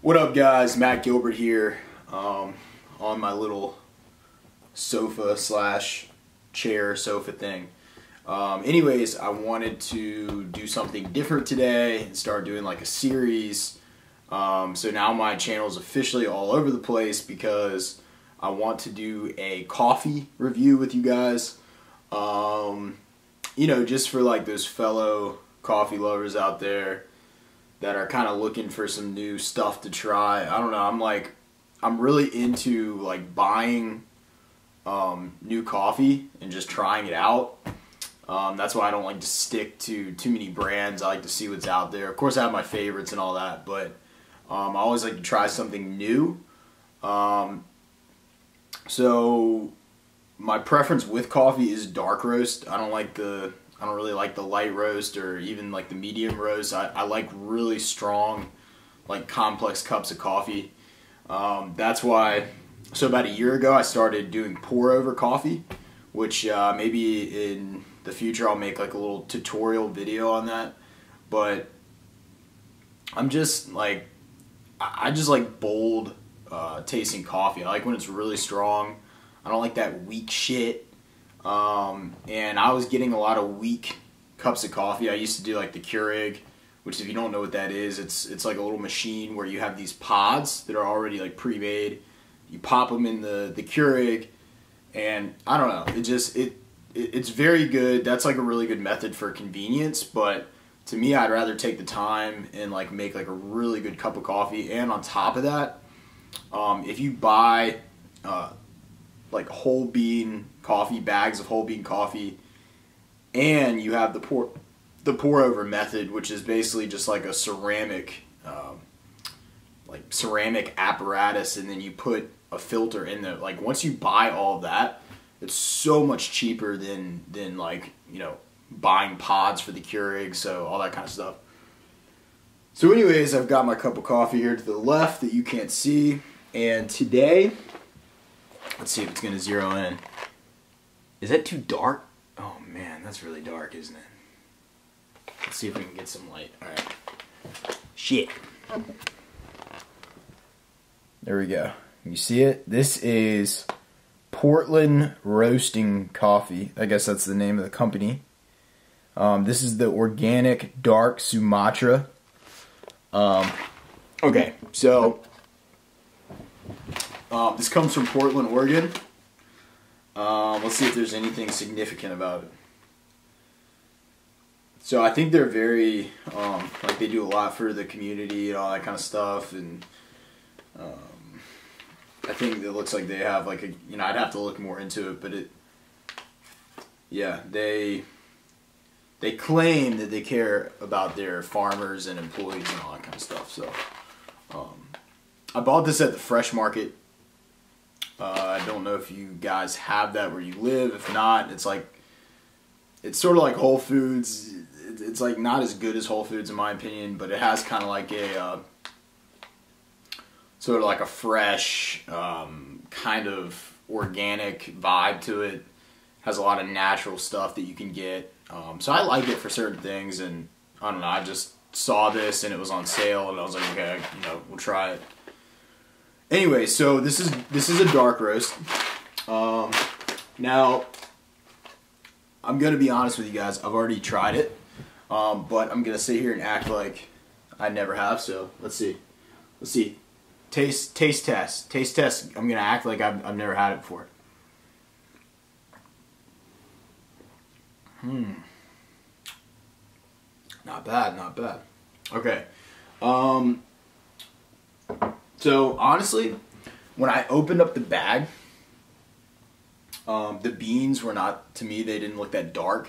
What up, guys? Matt Gilbert here, on my little sofa slash chair sofa thing. Anyways, I wanted to do something different today and start doing like a series. So now my channel is officially all over the place because I want to do a coffee review with you guys. You know, just for like those fellow coffee lovers out there that are kind of looking for some new stuff to try. I don't know, I'm really into like buying new coffee and just trying it out. That's why I don't like to stick to too many brands. I like to see what's out there. Of course I have my favorites and all that, but I always like to try something new. So my preference with coffee is dark roast. I don't really like the light roast or even like the medium roast. I like really strong, like complex cups of coffee. That's why, so about a year ago I started doing pour over coffee, which maybe in the future I'll make like a little tutorial video on that. But I'm just like, I just like bold tasting coffee. I like when it's really strong. I don't like that weak shit. And I was getting a lot of weak cups of coffee. I used to do like the Keurig, which if you don't know what that is, it's like a little machine where you have these pods that are already like pre-made. You pop them in the Keurig, and I don't know, it's very good. That's like a really good method for convenience, but to me I'd rather take the time and like make like a really good cup of coffee. And on top of that, if you buy like whole bean coffee, bags of whole bean coffee, and you have the pour over method, which is basically just like a ceramic apparatus, and then you put a filter in there. Like once you buy all of that, it's so much cheaper than like, you know, buying pods for the Keurig, so all that kind of stuff. So anyways, I've got my cup of coffee here to the left that you can't see, and today, let's see if it's going to zero in. Is that too dark? Oh man, that's really dark, isn't it? Let's see if we can get some light. Alright. Shit. There we go. You see it? This is Portland Roasting Coffee. I guess that's the name of the company. This is the organic dark Sumatra. Okay, so this comes from Portland, Oregon. Let's see if there's anything significant about it. So I think they're very, like they do a lot for the community and all that kind of stuff. And I think it looks like they have like a, you know, I'd have to look more into it, but yeah, they claim that they care about their farmers and employees and all that kind of stuff. So I bought this at the Fresh Market. I don't know if you guys have that where you live. If not, it's sort of like Whole Foods. It's like not as good as Whole Foods in my opinion, but it has kind of like a sort of like a fresh, kind of organic vibe to it. Has a lot of natural stuff that you can get. So I like it for certain things, and I don't know, I just saw this and it was on sale and I was like, okay, you know, we'll try it. Anyway, so this is a dark roast. Now, I'm gonna be honest with you guys. I've already tried it, but I'm gonna sit here and act like I never have. So let's see. Taste test. I'm gonna act like I've never had it before. Not bad. Okay. So honestly, when I opened up the bag, the beans were not, to me, they didn't look that dark.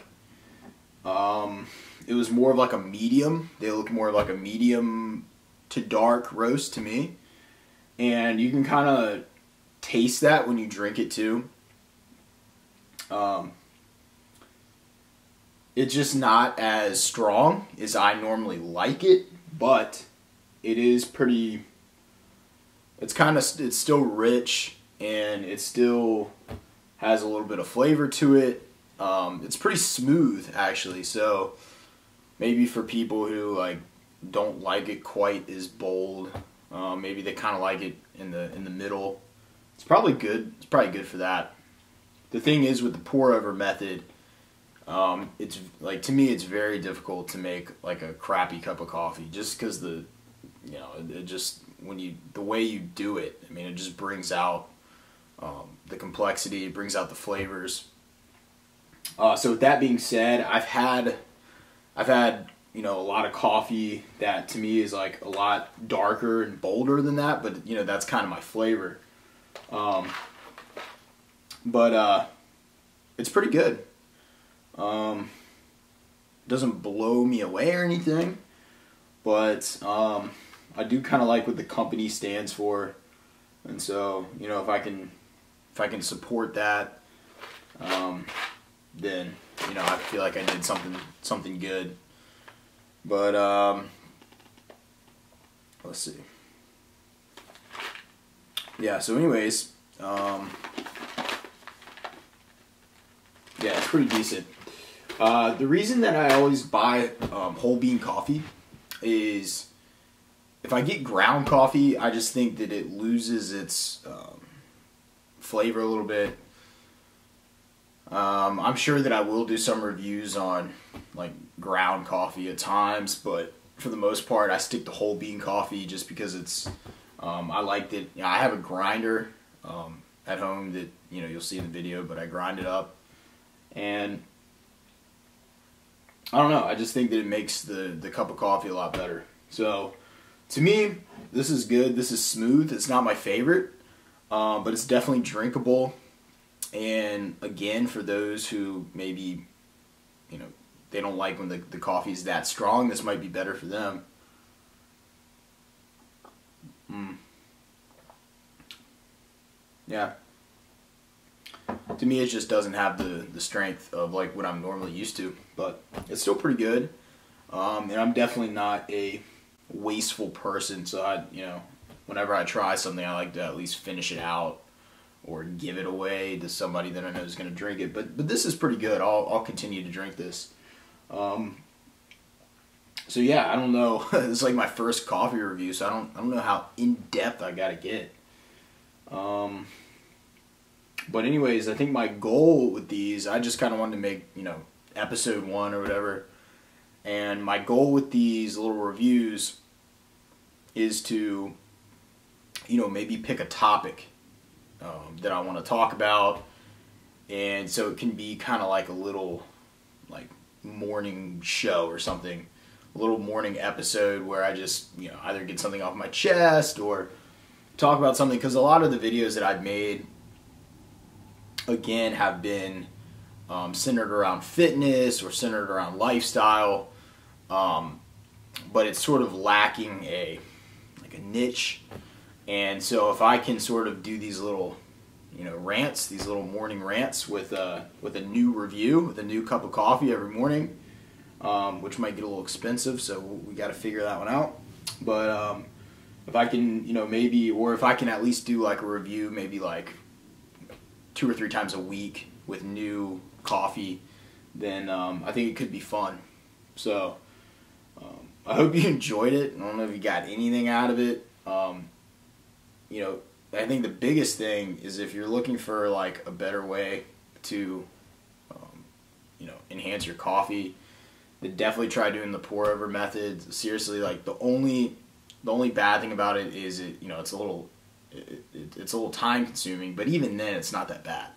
It was more of like a medium. They look more like a medium to dark roast to me. And you can kind of taste that when you drink it too. It's just not as strong as I normally like it, but it is pretty, it's still rich, and it still has a little bit of flavor to it. It's pretty smooth actually, so maybe for people who like don't like it quite as bold, Maybe they kind of like it in the middle. It's probably good. It's probably good for that. The thing is with the pour over method, it's like, to me, it's very difficult to make like a crappy cup of coffee, just because it just, the way you do it, I mean, it just brings out the complexity, it brings out the flavors. So with that being said, I've had a lot of coffee that to me is like a lot darker and bolder than that, but that's kind of my flavor. But it's pretty good. Doesn't blow me away or anything, but I do kind of like what the company stands for, and so if I can support that, then I feel like I did something good. But let's see. Yeah. So, anyways, yeah, it's pretty decent. The reason that I always buy whole bean coffee is if I get ground coffee, I just think that it loses its flavor a little bit. I'm sure that I will do some reviews on like ground coffee at times, but for the most part, I stick to whole bean coffee just because it's. I like that. I have a grinder at home that you'll see in the video, but I grind it up, and I don't know. I just think that it makes the cup of coffee a lot better. So to me, this is good. This is smooth. It's not my favorite, but it's definitely drinkable. And again, for those who maybe, they don't like when the coffee is that strong, this might be better for them. Yeah. To me, it just doesn't have the strength of like what I'm normally used to, but it's still pretty good. And I'm definitely not a wasteful person, so whenever I try something, I like to at least finish it out or give it away to somebody that I know is going to drink it. But this is pretty good. I'll continue to drink this. So yeah, I don't know. It's like my first coffee review, so I don't know how in depth I got to get. But anyways, I think my goal with these, I just kind of wanted to make episode 1 or whatever. And my goal with these little reviews is to maybe pick a topic that I want to talk about, and so it can be kind of like a little like morning show or something, a little morning episode where I just either get something off my chest or talk about something, because a lot of the videos that I've made again have been centered around fitness or centered around lifestyle, but it's sort of lacking a niche. And so if I can sort of do these little, rants, these little morning rants with a new review, with a new cup of coffee every morning, which might get a little expensive, so we got to figure that one out. But if I can, maybe, or if I can at least do like a review, maybe like 2 or 3 times a week with new coffee, then I think it could be fun. So I hope you enjoyed it. I don't know if you got anything out of it. I think the biggest thing is if you're looking for like a better way to, enhance your coffee, then definitely try doing the pour over method. Seriously, like the only bad thing about it is it's a little time consuming, but even then it's not that bad.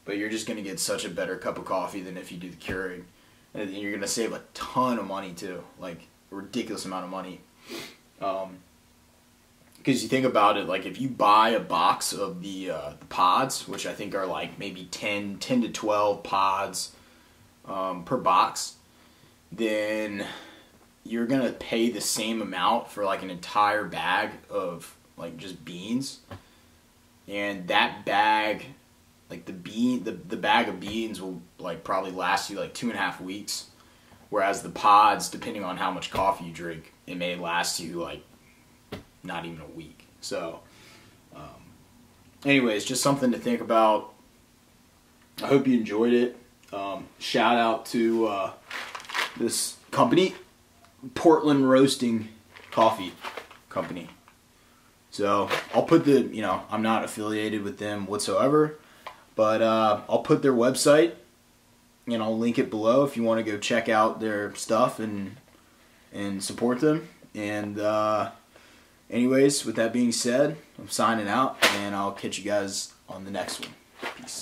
But you're just gonna get such a better cup of coffee than if you do the Keurig, and you're gonna save a ton of money too, like a ridiculous amount of money. Because you think about it, like if you buy a box of the pods, which I think are like maybe 10 to 12 pods per box, then you're going to pay the same amount for like an entire bag of like just beans. And that bag, like the bag of beans will like probably last you like 2.5 weeks. Whereas the pods, depending on how much coffee you drink, it may last you like not even a week. So anyways, just something to think about. I hope you enjoyed it. Shout out to this company, Portland Roasting Coffee. company. So I'll put the, I'm not affiliated with them whatsoever, but I'll put their website and I'll link it below if you want to go check out their stuff and support them. And anyways, with that being said, I'm signing out, and I'll catch you guys on the next one.